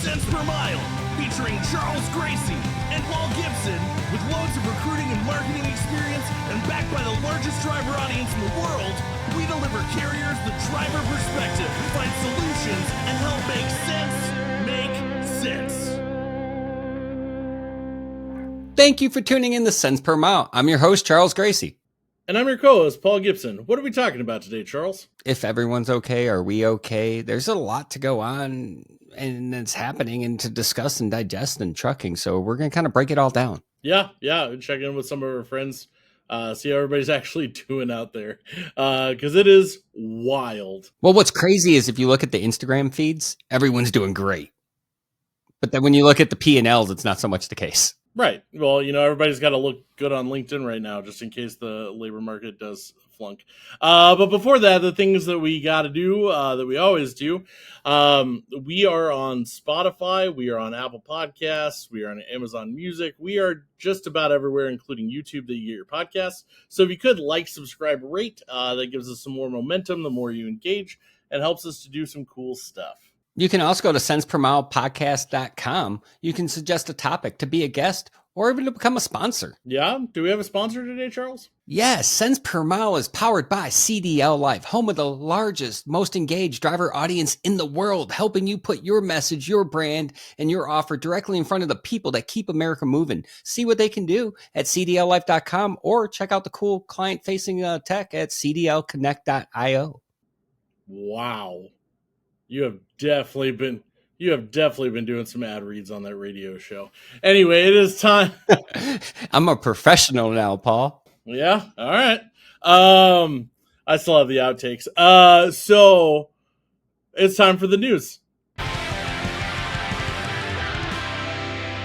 Cents Per Mile, featuring Charles Gracie and Paul Gibson, with loads of recruiting and marketing experience and backed by the largest driver audience in the world. We deliver carriers the driver perspective, find solutions, and help make sense make sense. Thank you for tuning in to Cents Per Mile. I'm your host, Charles Gracie. And I'm your co-host, Paul Gibson. What are we talking about today, Charles? If everyone's okay, are we okay? There's a lot to go on and it's happening and to discuss and digest in trucking. So we're going to kind of break it all down. Yeah. Check in with some of our friends, see how everybody's actually doing out there. Because it is wild. Well, what's crazy is if you look at the Instagram feeds, everyone's doing great. But then when you look at the P&Ls, it's not so much the case. Right. Well, everybody's got to look good on LinkedIn right now, just in case the labor market does flunk. But before that, the things that we got to do, that we always do, we are on Spotify, we are on Apple Podcasts, we are on Amazon Music, we are just about everywhere, including YouTube, that you get your podcasts. So if you could like, subscribe, rate, that gives us some more momentum, the more you engage, and helps us to do some cool stuff. You can also go to centspermilepodcast.com. You can suggest a topic to be a guest or even to become a sponsor. Yeah? Do we have a sponsor today, Charles? Yes, Cents Per Mile is powered by CDLLIFE, home of the largest, most engaged driver audience in the world, helping you put your message, your brand, and your offer directly in front of the people that keep America moving. See what they can do at cdllife.com or check out the cool client-facing tech at cdlconnect.io. Wow. You have definitely been doing some ad reads on that radio show. Anyway, it is time. I'm a professional now, Paul. Yeah. All right. I still have the outtakes. So it's time for the news.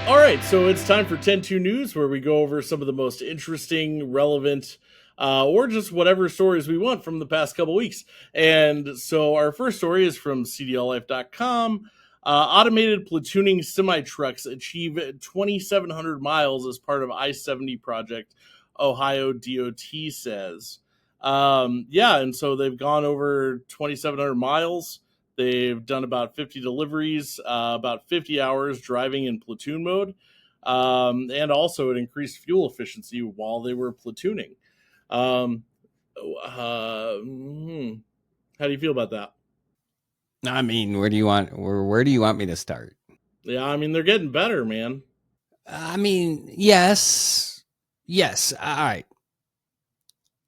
All right. So it's time for 10-2 News, where we go over some of the most interesting, relevant, or just whatever stories we want from the past couple weeks. And so our first story is from CDLLife.com. Automated platooning semi-trucks achieve 2,700 miles as part of I-70 project, Ohio DOT says. And so they've gone over 2,700 miles. They've done about 50 deliveries, about 50 hours driving in platoon mode. And also it increased fuel efficiency while they were platooning. How do you feel about that? I mean, where do you want me to start? Yeah, I mean, they're getting better, man. I mean, yes. All right.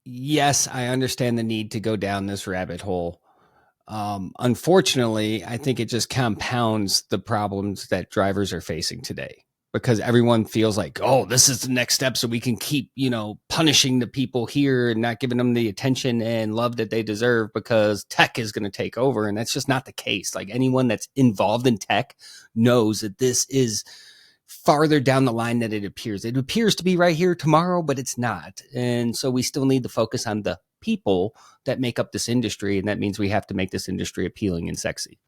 Yes, I understand the need to go down this rabbit hole. Unfortunately, I think it just compounds the problems that drivers are facing today. Because everyone feels like, oh, this is the next step so we can keep, punishing the people here and not giving them the attention and love that they deserve because tech is going to take over. And that's just not the case. Like anyone that's involved in tech knows that this is farther down the line than it appears. It appears to be right here tomorrow, but it's not. And so we still need to focus on the people that make up this industry. And that means we have to make this industry appealing and sexy.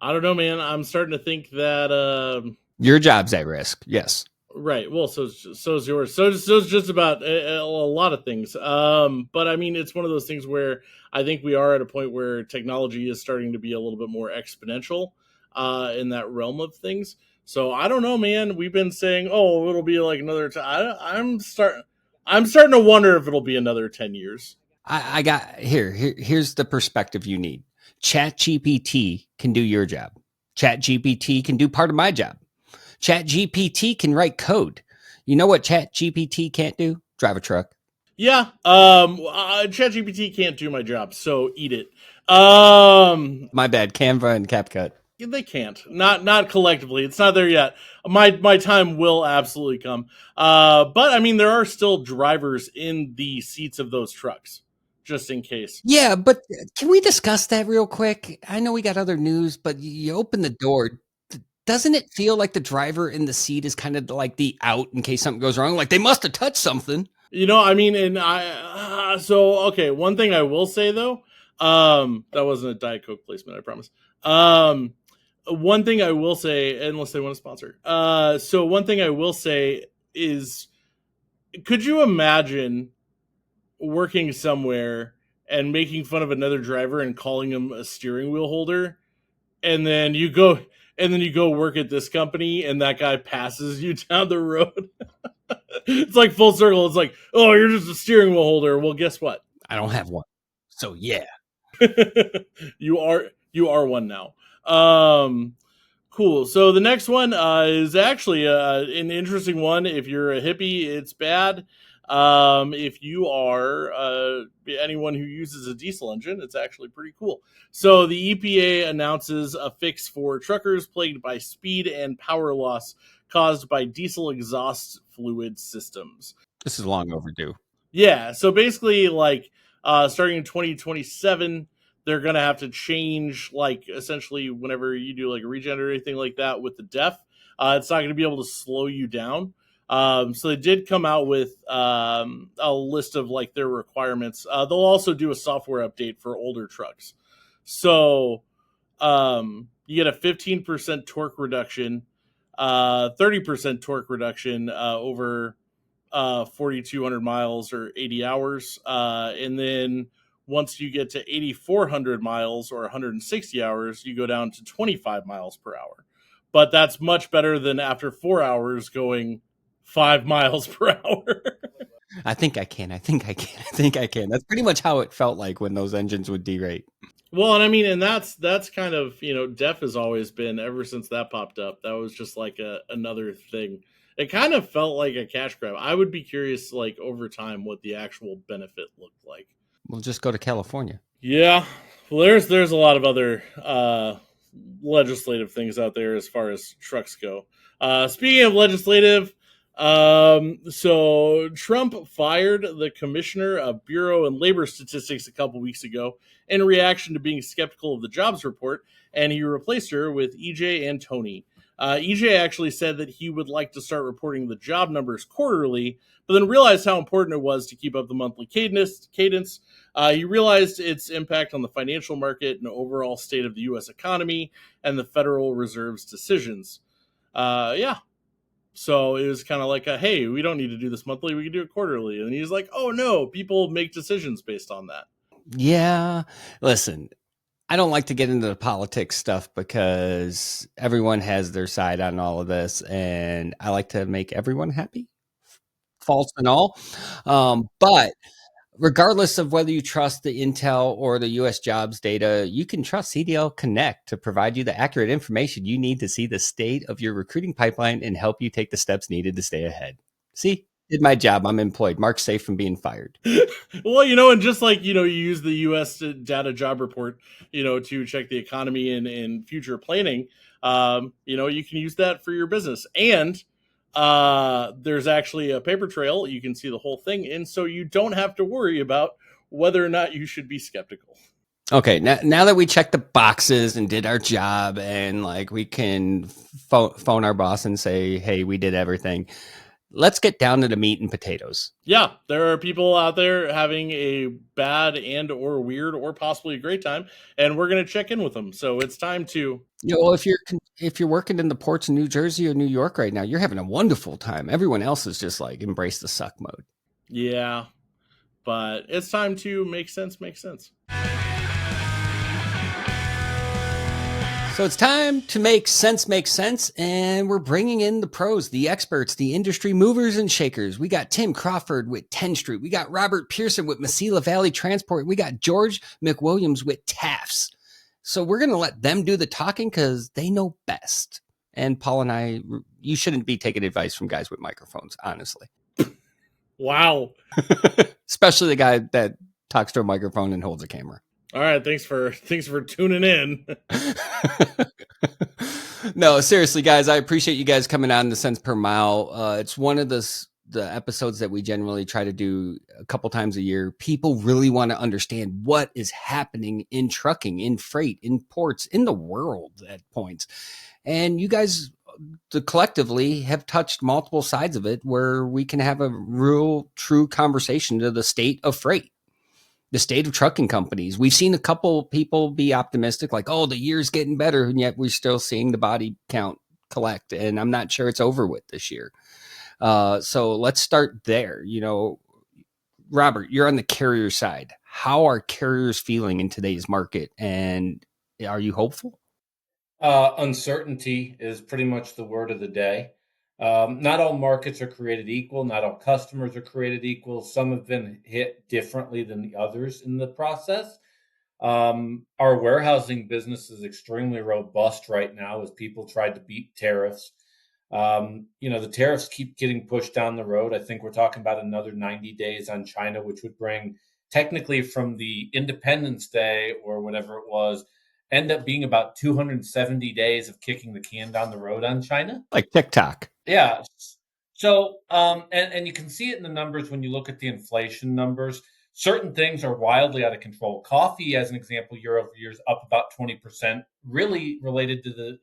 I don't know, man. I'm starting to think that... Your job's at risk. Yes. Right. Well, so is yours. So it's just about a lot of things. But I mean, it's one of those things where I think we are at a point where technology is starting to be a little bit more exponential in that realm of things. So I don't know, man. We've been saying, oh, it'll be like another. I'm starting to wonder if it'll be another 10 years. I got here's the perspective you need. ChatGPT can do your job. ChatGPT can do part of my job. ChatGPT can write code. You know what ChatGPT can't do? Drive a truck. Yeah. ChatGPT can't do my job, so eat it. My bad. Canva and CapCut. They can't. Not collectively. It's not there yet. My time will absolutely come. But I mean, there are still drivers in the seats of those trucks, just in case. Yeah, but can we discuss that real quick? I know we got other news, but you open the door. Doesn't it feel like the driver in the seat is kind of like the out in case something goes wrong? Like they must have touched something. I mean, and okay. One thing I will say though, that wasn't a Diet Coke placement, I promise. One thing I will say, unless they want to sponsor. So one thing I will say is, could you imagine working somewhere and making fun of another driver and calling him a steering wheel holder? And then you go and then you go work at this company and that guy passes you down the road. It's like full circle. It's like, oh, you're just a steering wheel holder. Well, guess what? I don't have one. So yeah. you are one now. Cool. So the next one is actually an interesting one. If you're a hippie, it's bad. If you are anyone who uses a diesel engine, it's actually pretty cool. So the EPA announces a fix for truckers plagued by speed and power loss caused by diesel exhaust fluid systems. This is long overdue. Yeah. So basically, like starting in 2027, they're going to have to change, like, essentially whenever you do like a regen or anything like that with the DEF, it's not going to be able to slow you down. So they did come out with a list of like their requirements. They'll also do a software update for older trucks. So you get a 15% torque reduction, 30% torque reduction over 4,200 miles or 80 hours. And then once you get to 8,400 miles or 160 hours, you go down to 25 miles per hour. But that's much better than after 4 hours going 5 miles per hour. I think I can. That's pretty much how it felt like when those engines would derate. Well, and I mean, and that's kind of, DEF has always been, ever since that popped up, that was just like another thing. It kind of felt like a cash grab. I would be curious, like, over time, what the actual benefit looked like. We'll just go to California. Yeah. Well, there's a lot of other legislative things out there as far as trucks go. Speaking of legislative, so Trump fired the commissioner of Bureau and Labor Statistics a couple weeks ago in reaction to being skeptical of the jobs report, and he replaced her with EJ Antoni. EJ actually said that he would like to start reporting the job numbers quarterly, but then realized how important it was to keep up the monthly cadence. He realized its impact on the financial market and overall state of the U.S. economy and the Federal Reserve's decisions. Yeah. So it was kind of like, hey, we don't need to do this monthly. We can do it quarterly. And he's like, oh, no, people make decisions based on that. Yeah. Listen, I don't like to get into the politics stuff because everyone has their side on all of this, and I like to make everyone happy, faults and all. But regardless of whether you trust the Intel or the U.S. jobs data, you can trust CDL Connect to provide you the accurate information you need to see the state of your recruiting pipeline and help you take the steps needed to stay ahead. See? Did my job. I'm employed. Mark's safe from being fired. Well, and just like, you use the U.S. data job report, to check the economy and future planning, you can use that for your business. And there's actually a paper trail. You can see the whole thing. And so you don't have to worry about whether or not you should be skeptical. Okay, now that we checked the boxes and did our job and like we can phone our boss and say, hey, we did everything. Let's get down to the meat and potatoes. Yeah, there are people out there having a bad and or weird or possibly a great time, and we're going to check in with them. So it's time to... if you're working in the ports in New Jersey or New York right now, you're having a wonderful time. Everyone else is just like embrace the suck mode. Yeah, but it's time to make sense. So it's time to make sense, and we're bringing in the pros, the experts, the industry movers and shakers. We got Tim Crawford with Tenstreet. We got Robert Pierson with Mesilla Valley Transport. We got George McWilliams with TAFS. So we're going to let them do the talking because they know best. And Paul and I, you shouldn't be taking advice from guys with microphones, honestly. Wow. Especially the guy that talks to a microphone and holds a camera. All right, thanks for tuning in. No, seriously, guys, I appreciate you guys coming on the Cents Per Mile. It's one of the episodes that we generally try to do a couple times a year. People really want to understand what is happening in trucking, in freight, in ports, in the world at points. And you guys collectively have touched multiple sides of it where we can have a real, true conversation to the state of freight. The state of trucking companies. We've seen a couple people be optimistic, like, oh, the year's getting better, and yet we're still seeing the body count collect, and I'm not sure it's over with this year. So let's start there. Robert, you're on the carrier side. How are carriers feeling in today's market, and are you hopeful? Uncertainty is pretty much the word of the day. Not all markets are created equal. Not all customers are created equal. Some have been hit differently than the others in the process. Our warehousing business is extremely robust right now as people try to beat tariffs. The tariffs keep getting pushed down the road. I think we're talking about another 90 days on China, which would bring technically from the Independence Day or whatever it was, end up being about 270 days of kicking the can down the road on China. Like TikTok. Yeah. So, and you can see it in the numbers when you look at the inflation numbers. Certain things are wildly out of control. Coffee, as an example, year over year is up about 20%, really related to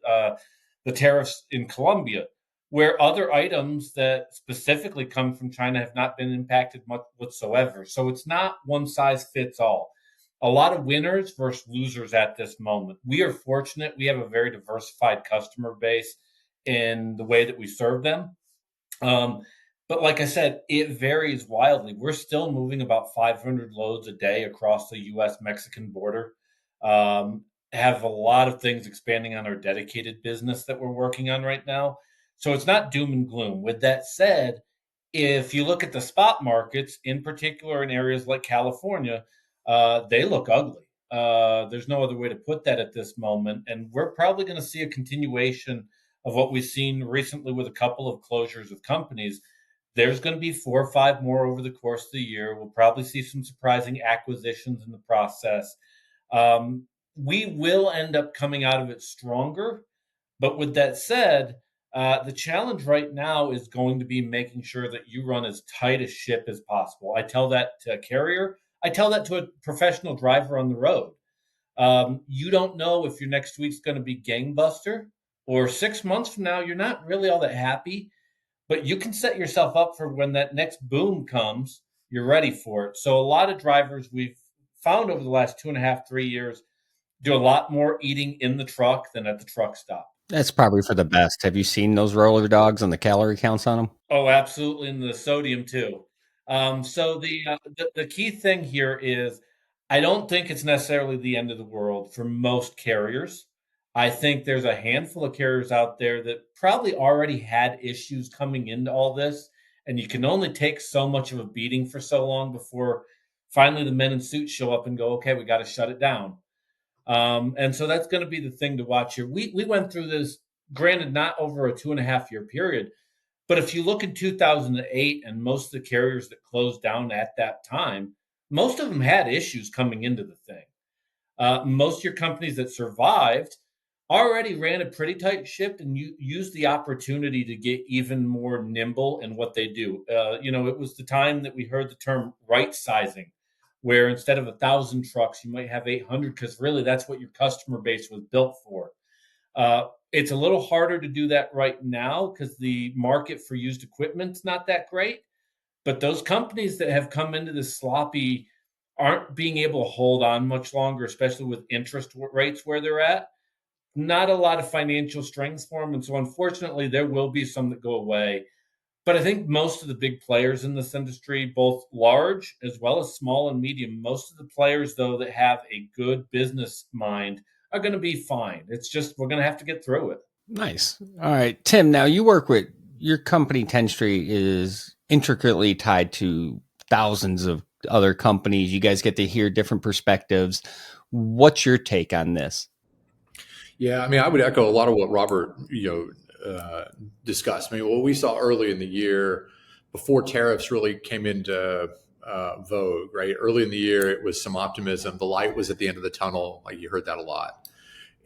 the tariffs in Colombia, where other items that specifically come from China have not been impacted much whatsoever. So it's not one size fits all. A lot of winners versus losers at this moment. We are fortunate. We have a very diversified customer base in the way that we serve them. Um, but like I said, it varies wildly. We're still moving about 500 loads a day across the U.S.-Mexican border. Have a lot of things expanding on our dedicated business that we're working on right now. So it's not doom and gloom. With that said, if you look at the spot markets, in particular in areas like California, they look ugly. There's no other way to put that at this moment. And we're probably going to see a continuation of what we've seen recently with a couple of closures of companies. There's going to be 4 or 5 more over the course of the year. We'll probably see some surprising acquisitions in the process. We will end up coming out of it stronger. But with that said, the challenge right now is going to be making sure that you run as tight a ship as possible. I tell that to a carrier. I tell that to a professional driver on the road. You don't know if your next week's going to be gangbuster or 6 months from now, you're not really all that happy, but you can set yourself up for when that next boom comes, you're ready for it. So a lot of drivers we've found over the last 2.5, 3 years do a lot more eating in the truck than at the truck stop. That's probably for the best. Have you seen those roller dogs and the calorie counts on them? Oh, absolutely, and the sodium too. So the key thing here is, I don't think it's necessarily the end of the world for most carriers. I think there's a handful of carriers out there that probably already had issues coming into all this, and you can only take so much of a beating for so long before finally the men in suits show up and go, okay, we got to shut it down. And so that's going to be the thing to watch here. We went through this, granted, not over a 2.5 year period, but if you look in 2008 and most of the carriers that closed down at that time, most of them had issues coming into the thing. Most of your companies that survived already ran a pretty tight ship and you used the opportunity to get even more nimble in what they do. It was the time that we heard the term right sizing, where instead of 1,000 trucks, you might have 800, because really that's what your customer base was built for. It's a little harder to do that right now because the market for used equipment's not that great. But those companies that have come into this sloppy aren't being able to hold on much longer, especially with interest rates where they're at. Not a lot of financial strings for them. And so unfortunately, there will be some that go away. But I think most of the big players in this industry, both large as well as small and medium, most of the players, though, that have a good business mind are going to be fine. It's just we're going to have to get through it. Nice. All right, Tim, now you work with your company, Tenstreet, is intricately tied to thousands of other companies. You guys get to hear different perspectives. What's your take on this? Yeah, I mean, I would echo a lot of what Robert, discussed. I mean, what we saw early in the year, before tariffs really came into vogue, right? Early in the year, it was some optimism. The light was at the end of the tunnel. Like, you heard that a lot.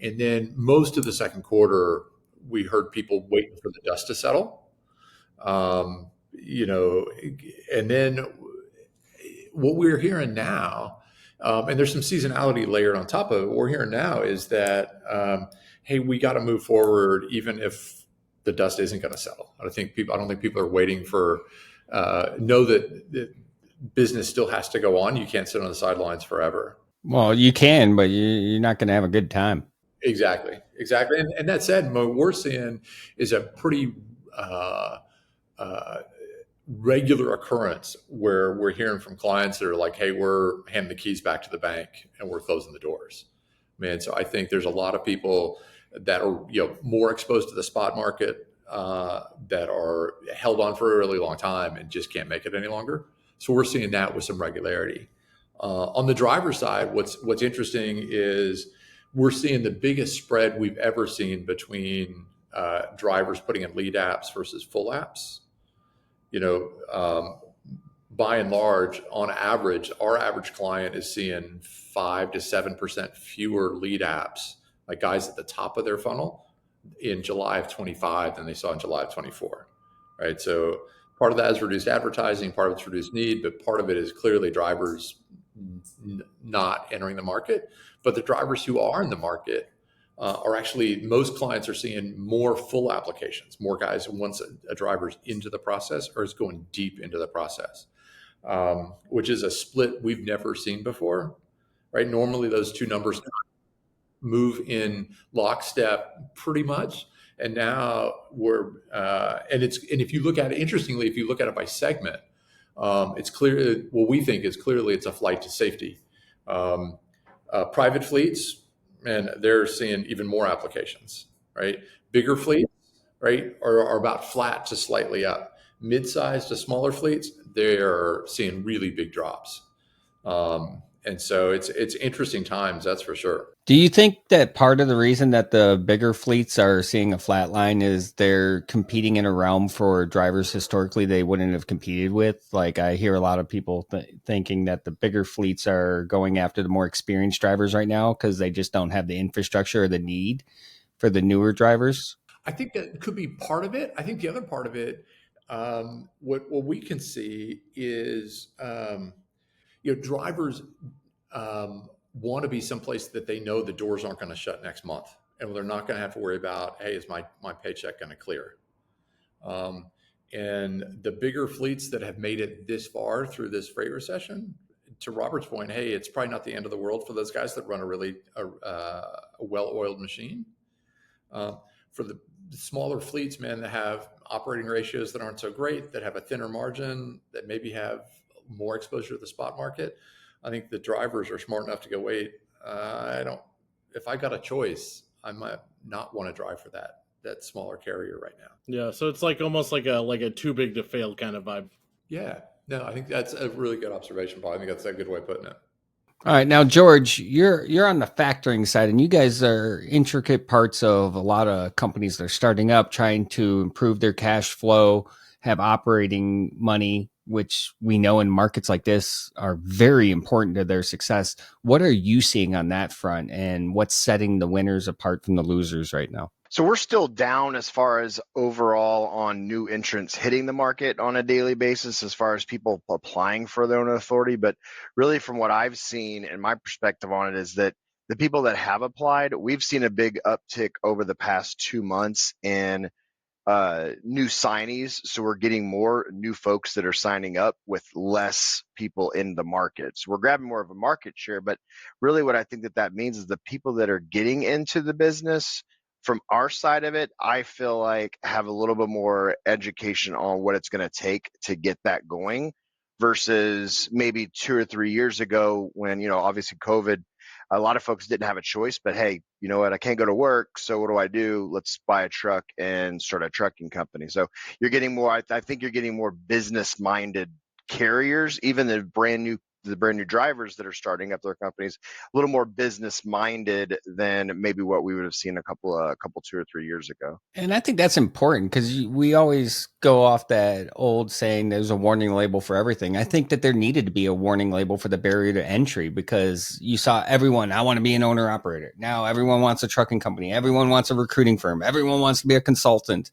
And then most of the second quarter, we heard people waiting for the dust to settle. And then what we're hearing now, and there's some seasonality layered on top of it. What we're hearing now is that, hey, we got to move forward, even if the dust isn't going to settle. I don't think people are waiting for, know that business still has to go on. You can't sit on the sidelines forever. Well, you can, but you're not going to have a good time. Exactly. And that said, what we're seeing is a pretty regular occurrence where we're hearing from clients that are like, hey, we're handing the keys back to the bank and we're closing the doors. Man, so I think there's a lot of people that are more exposed to the spot market, that are held on for a really long time and just can't make it any longer. So we're seeing that with some regularity. On the driver side, what's interesting is we're seeing the biggest spread we've ever seen between drivers putting in lead apps versus full apps. By and large, on average, our average client is seeing 5 to 7% fewer lead apps, like guys at the top of their funnel, in July of 25 than they saw in July of 24. Right. So part of that is reduced advertising, part of it's reduced need, but part of it is clearly drivers not entering the market. But the drivers who are in the market are actually, most clients are seeing more full applications, more guys once a driver's into the process or is going deep into the process, which is a split we've never seen before, right? Normally those two numbers move in lockstep pretty much. And now and if you look at it, interestingly, if you look at it by segment, it's clear, what we think is clearly it's a flight to safety. Private fleets, and they're seeing even more applications, right? Bigger fleets, right, are about flat to slightly up. Mid-sized to smaller fleets, they're seeing really big drops. And so it's interesting times, that's for sure. Do you think that part of the reason that the bigger fleets are seeing a flat line is they're competing in a realm for drivers historically they wouldn't have competed with? Like, I hear a lot of people thinking that the bigger fleets are going after the more experienced drivers right now because they just don't have the infrastructure or the need for the newer drivers. I think that could be part of it. I think the other part of it, what we can see is, drivers want to be someplace that they know the doors aren't going to shut next month, and they're not going to have to worry about, hey, is my paycheck going to clear? And the bigger fleets that have made it this far through this freight recession, to Robert's point, hey, it's probably not the end of the world for those guys that run a really well-oiled machine. For the smaller fleets, man, that have operating ratios that aren't so great, that have a thinner margin, that maybe have more exposure to the spot market, I think the drivers are smart enough to go, wait, if I got a choice, I might not want to drive for that smaller carrier right now. Yeah. So it's like almost like a too big to fail kind of vibe. Yeah. No, I think that's a really good observation, Paul. I think that's a good way of putting it. All right. Now, George, you're on the factoring side, and you guys are intricate parts of a lot of companies that are starting up, trying to improve their cash flow, have operating money, which we know in markets like this are very important to their success. What are you seeing on that front, and what's setting the winners apart from the losers right now? So we're still down as far as overall on new entrants hitting the market on a daily basis, as far as people applying for their own authority. But really, from what I've seen and my perspective on it, is that the people that have applied, we've seen a big uptick over the past 2 months in new signees. So we're getting more new folks that are signing up with less people in the market. So we're grabbing more of a market share. But really what I think that means is the people that are getting into the business from our side of it, I feel like have a little bit more education on what it's going to take to get that going versus maybe 2 or 3 years ago when, obviously COVID, a lot of folks didn't have a choice, but hey, you know what? I can't go to work. So what do? Let's buy a truck and start a trucking company. So you're getting more, I think you're getting more business minded carriers, even the brand new drivers that are starting up their companies, a little more business minded than maybe what we would have seen a couple 2 or 3 years ago. And I think that's important because we always go off that old saying there's a warning label for everything. I think that there needed to be a warning label for the barrier to entry, because you saw everyone, I want to be an owner operator. Now everyone wants a trucking company. Everyone wants a recruiting firm. Everyone wants to be a consultant.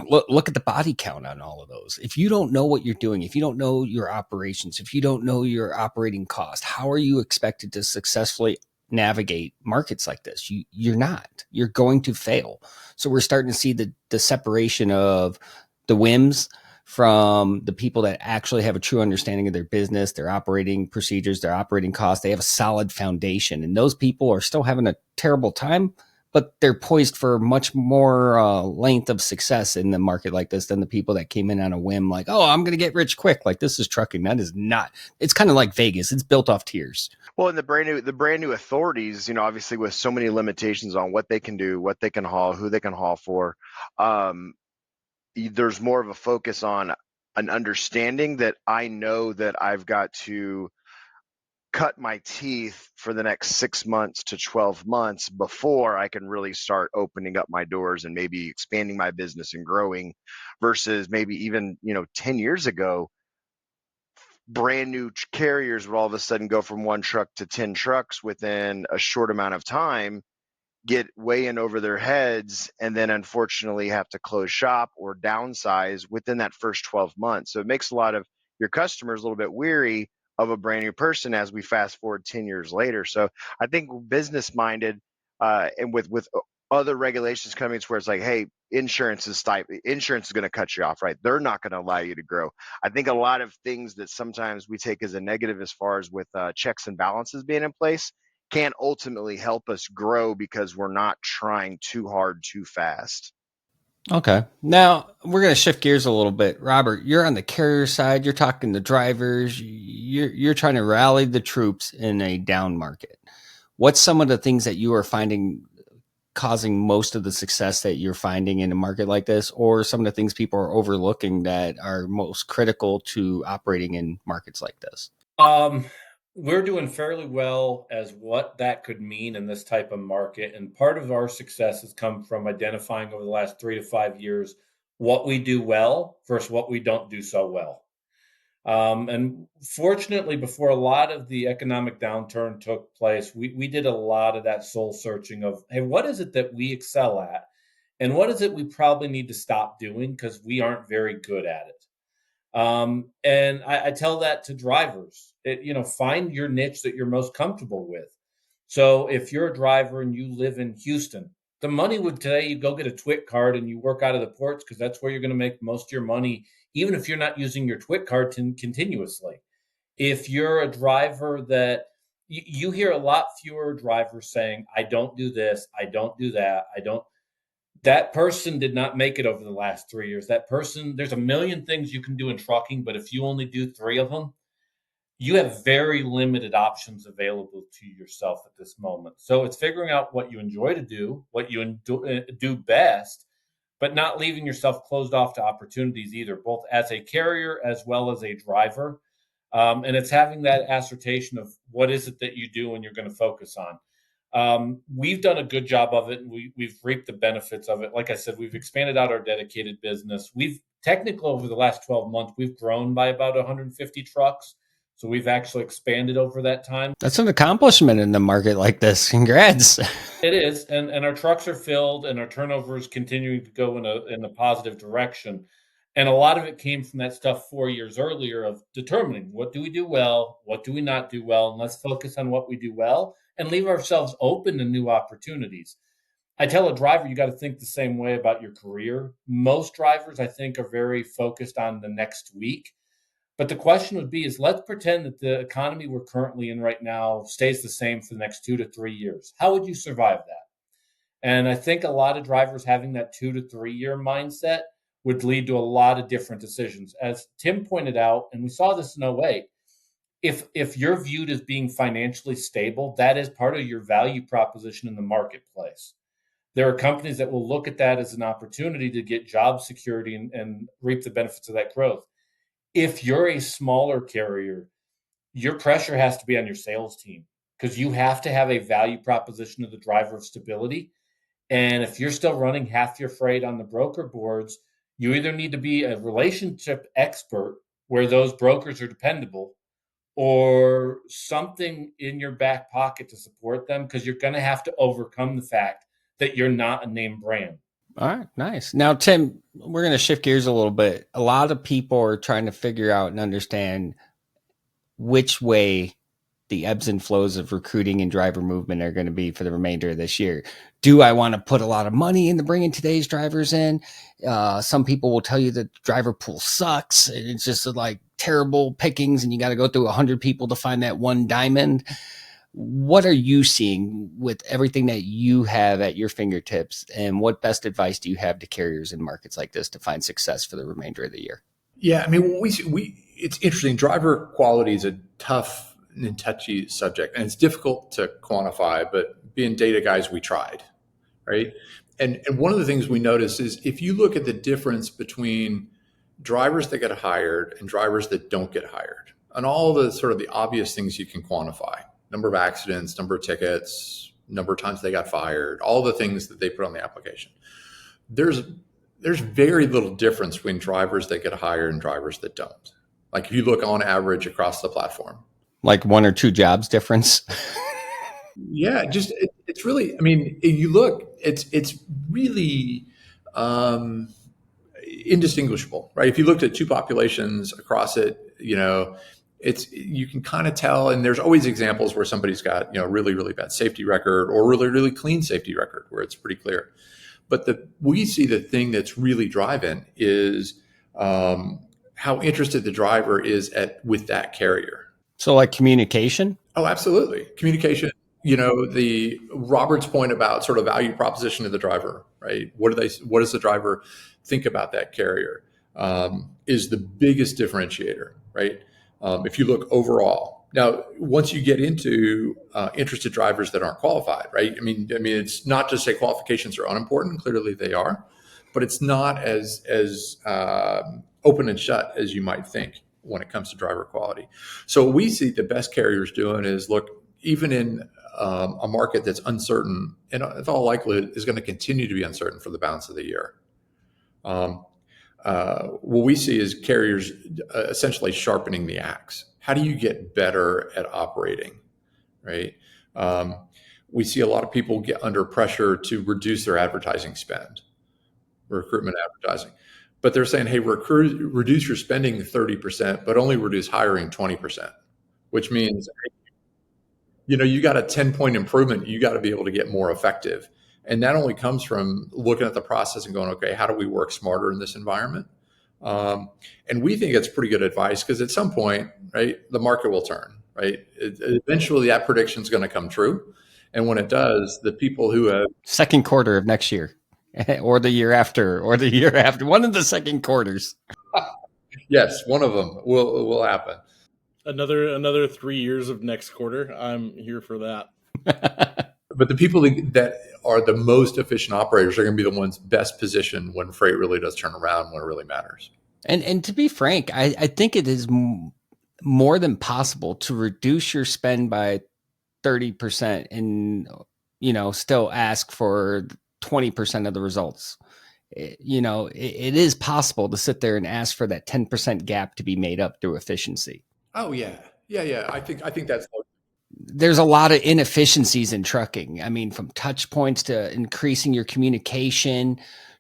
Look at the body count on all of those. If you don't know what you're doing, if you don't know your operations, if you don't know your operating cost, how are you expected to successfully navigate markets like this? You're not. You're going to fail. So we're starting to see the separation of the whims from the people that actually have a true understanding of their business, their operating procedures, their operating costs. They have a solid foundation, and those people are still having a terrible time, but they're poised for much more length of success in the market like this than the people that came in on a whim, like, oh, I'm going to get rich quick. Like, this is trucking. That is not. It's kind of like Vegas. It's built off tiers. Well, and the brand new authorities, obviously with so many limitations on what they can do, what they can haul, who they can haul for, um, there's more of a focus on an understanding that I know that I've got to cut my teeth for the next 6 months to 12 months before I can really start opening up my doors and maybe expanding my business and growing, versus maybe even, 10 years ago, brand new carriers would all of a sudden go from one truck to 10 trucks within a short amount of time, get way in over their heads, and then unfortunately have to close shop or downsize within that first 12 months. So it makes a lot of your customers a little bit weary of a brand new person as we fast forward 10 years later. So I think business minded, and with other regulations coming to where it's like, hey, insurance is going to cut you off, right? They're not going to allow you to grow. I think a lot of things that sometimes we take as a negative, as far as with checks and balances being in place, can ultimately help us grow because we're not trying too hard too fast. Okay. Now we're going to shift gears a little bit. Robert, you're on the carrier side. You're talking to drivers. You're trying to rally the troops in a down market. What's some of the things that you are finding causing most of the success that you're finding in a market like this, or some of the things people are overlooking that are most critical to operating in markets like this? We're doing fairly well as what that could mean in this type of market. And part of our success has come from identifying over the last 3 to 5 years what we do well versus what we don't do so well. And fortunately, before a lot of the economic downturn took place, we did a lot of that soul searching of, hey, what is it that we excel at? And what is it we probably need to stop doing because we aren't very good at it? And I tell that to drivers. Find your niche that you're most comfortable with. So if you're a driver and you live in Houston, the money would tell you go get a TWIC card and you work out of the ports because that's where you're going to make most of your money, even if you're not using your TWIC card continuously. If you're a driver that you hear a lot fewer drivers saying, I don't do this, I don't do that, I don't. That person did not make it over the last 3 years. That person, there's a million things you can do in trucking, but if you only do three of them, you have very limited options available to yourself at this moment. So it's figuring out what you enjoy to do, what you do best, but not leaving yourself closed off to opportunities either, both as a carrier as well as a driver. And it's having that assertion of what is it that you do and you're going to focus on. We've done a good job of it, and we've reaped the benefits of it. Like I said, we've expanded out our dedicated business. We've technically over the last 12 months, we've grown by about 150 trucks. So we've actually expanded over that time. That's an accomplishment in the market like this. Congrats. It is. And our trucks are filled and our turnover is continuing to go in a positive direction. And a lot of it came from that stuff 4 years earlier of determining what do we do well, what do we not do well, and let's focus on what we do well and leave ourselves open to new opportunities. I tell a driver, you got to think the same way about your career. Most drivers, I think, are very focused on the next week. But the question would be is let's pretend that the economy we're currently in right now stays the same for the next 2 to 3 years. How would you survive that? And I think a lot of drivers having that 2 to 3 year mindset would lead to a lot of different decisions. As Tim pointed out, and we saw this in 08, if you're viewed as being financially stable, that is part of your value proposition in the marketplace. There are companies that will look at that as an opportunity to get job security and reap the benefits of that growth. If you're a smaller carrier, your pressure has to be on your sales team because you have to have a value proposition to the driver of stability. And if you're still running half your freight on the broker boards, you either need to be a relationship expert where those brokers are dependable or something in your back pocket to support them because you're going to have to overcome the fact that you're not a name brand. All right, nice. Now, Tim, we're going to shift gears a little bit. A lot of people are trying to figure out and understand which way the ebbs and flows of recruiting and driver movement are going to be for the remainder of this year. Do I want to put a lot of money into bringing today's drivers in? Some people will tell you that the driver pool sucks. It's just like terrible pickings and you got to go through 100 people to find that one diamond. What are you seeing with everything that you have at your fingertips, and what best advice do you have to carriers in markets like this to find success for the remainder of the year? Yeah, I mean, it's interesting. Driver quality is a tough and touchy subject, and it's difficult to quantify, but being data guys, we tried, right? And one of the things we noticed is if you look at the difference between drivers that get hired and drivers that don't get hired, and all the sort of the obvious things you can quantify, number of accidents, number of tickets, number of times they got fired, all the things that they put on the application, there's very little difference between drivers that get hired and drivers that don't. Like if you look on average across the platform, Like 1 or 2 jobs difference. yeah, it's really. I mean, you look, it's really indistinguishable, right? If you looked at two populations across it, you can kind of tell. And there's always examples where somebody's got really bad safety record or really clean safety record where it's pretty clear. But we see the thing that's really driving is how interested the driver is with that carrier. So like communication? Oh, absolutely. Communication, the Robert's point about sort of value proposition to the driver, right? What does the driver think about that carrier is the biggest differentiator, right? If you look overall. Now, once you get into interested drivers that aren't qualified, right? I mean, it's not to say qualifications are unimportant. Clearly they are, but it's not as open and shut as you might think when it comes to driver quality. So what we see the best carriers doing is look, even in a market that's uncertain, and in all likelihood is going to continue to be uncertain for the balance of the year. What we see is carriers essentially sharpening the axe. How do you get better at operating, right? We see a lot of people get under pressure to reduce their advertising spend, recruitment advertising. But they're saying, hey, reduce your spending 30%, but only reduce hiring 20%, which means, you got a 10-point improvement. You got to be able to get more effective. And that only comes from looking at the process and going, okay, how do we work smarter in this environment? And we think it's pretty good advice because at some point, right, the market will turn, right? Eventually that prediction is going to come true. And when it does, the people who have second quarter of next year or the year after, one of the second quarters. Yes, one of them will happen. Another 3 years of next quarter. I'm here for that. But the people that are the most efficient operators are going to be the ones best positioned when freight really does turn around, when it really matters. And to be frank, I think it is more than possible to reduce your spend by 30% and, still ask for 20% of the results. It is possible to sit there and ask for that 10% gap to be made up through efficiency. Oh yeah. I think that's. There's a lot of inefficiencies in trucking. I mean, from touch points to increasing your communication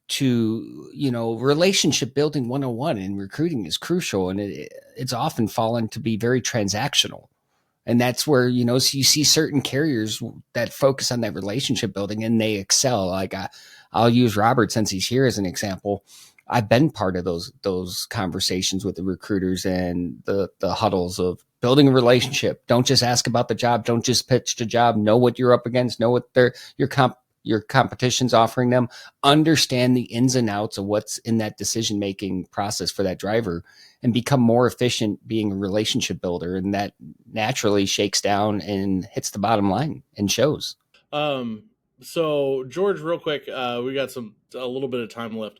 to, relationship building 101 in recruiting is crucial. And it's often fallen to be very transactional. And that's where, so you see certain carriers that focus on that relationship building and they excel. Like I'll use Robert since he's here as an example. I've been part of those conversations with the recruiters and the huddles of building a relationship. Don't just ask about the job. Don't just pitch the job. Know what you're up against. Know what your competition's offering them. Understand the ins and outs of what's in that decision-making process for that driver and become more efficient being a relationship builder. And that naturally shakes down and hits the bottom line and shows. So George, real quick, we got a little bit of time left.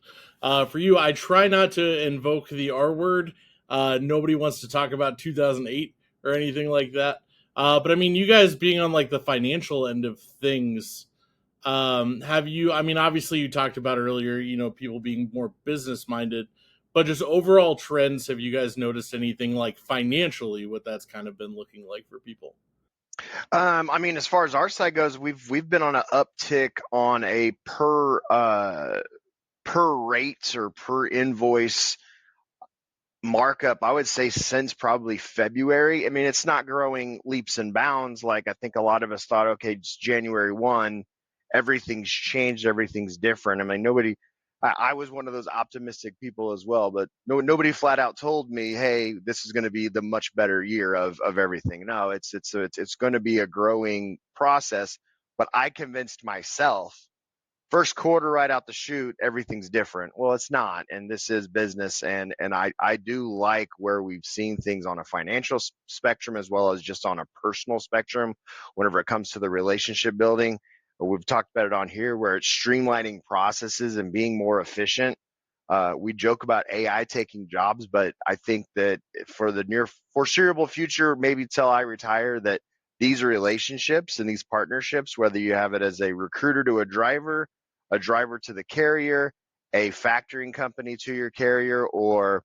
For you, I try not to invoke the R word. Nobody wants to talk about 2008 or anything like that. But I mean, you guys being on like the financial end of things, obviously you talked about earlier, people being more business minded, but just overall trends, have you guys noticed anything like financially, what that's kind of been looking like for people? As far as our side goes, we've been on an uptick on a per rates or per invoice markup, I would say, since probably February. I mean, it's not growing leaps and bounds like I think a lot of us thought, okay, it's January 1, everything's changed, everything's different. I mean, I was one of those optimistic people as well, but nobody flat out told me, hey, this is going to be the much better year of everything. No, it's going to be a growing process, but I convinced myself first quarter right out the chute, everything's different. Well, it's not, and this is business, and I do like where we've seen things on a financial spectrum as well as just on a personal spectrum. Whenever it comes to the relationship building, we've talked about it on here, where it's streamlining processes and being more efficient. We joke about AI taking jobs, but I think that for the near foreseeable future, maybe till I retire, that these relationships and these partnerships, whether you have it as a recruiter to a driver to the carrier, a factoring company to your carrier, or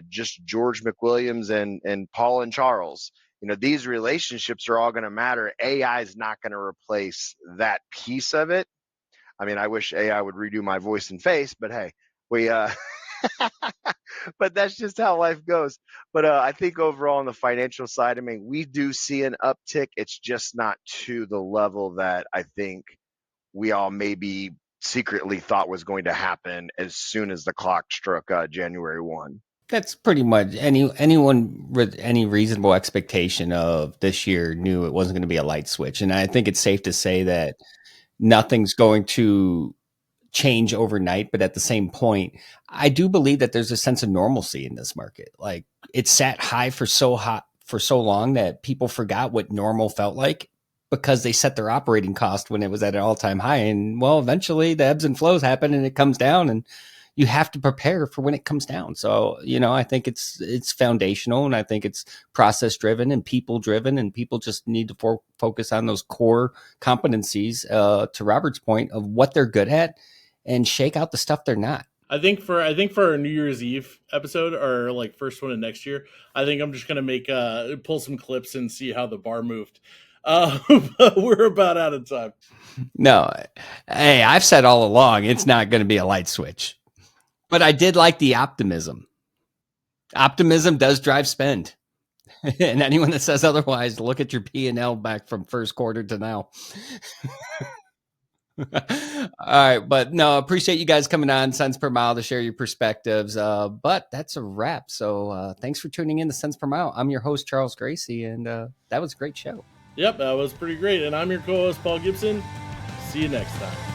just George McWilliams and Paul and Charles, these relationships are all going to matter. AI is not going to replace that piece of it. I mean, I wish AI would redo my voice and face, but hey, we but that's just how life goes. But I think overall on the financial side, I mean, we do see an uptick. It's just not to the level that I think we all maybe secretly thought was going to happen as soon as the clock struck January 1. That's pretty much anyone with any reasonable expectation of this year knew it wasn't going to be a light switch. And I think it's safe to say that nothing's going to change overnight, but at the same point, I do believe that there's a sense of normalcy in this market. Like, it sat high for so long that people forgot what normal felt like because they set their operating cost when it was at an all-time high. And well, eventually the ebbs and flows happen and it comes down, and you have to prepare for when it comes down. So, I think it's foundational, and I think it's process driven and people driven, and people just need to focus on those core competencies, to Robert's point, of what they're good at, and shake out the stuff they're not. I think for our New Year's Eve episode, or like first one of next year, I think I'm just gonna pull some clips and see how the bar moved. But we're about out of time. No, hey, I've said all along it's not going to be a light switch, but I did like the optimism. Optimism does drive spend, and anyone that says otherwise, look at your P&L back from first quarter to now. All right, but no, appreciate you guys coming on Cents Per Mile to share your perspectives. But that's a wrap. So thanks for tuning in to Cents Per Mile. I'm your host, Charles Gracie, and that was a great show. Yep, that was pretty great. And I'm your co-host, Paul Gibson. See you next time.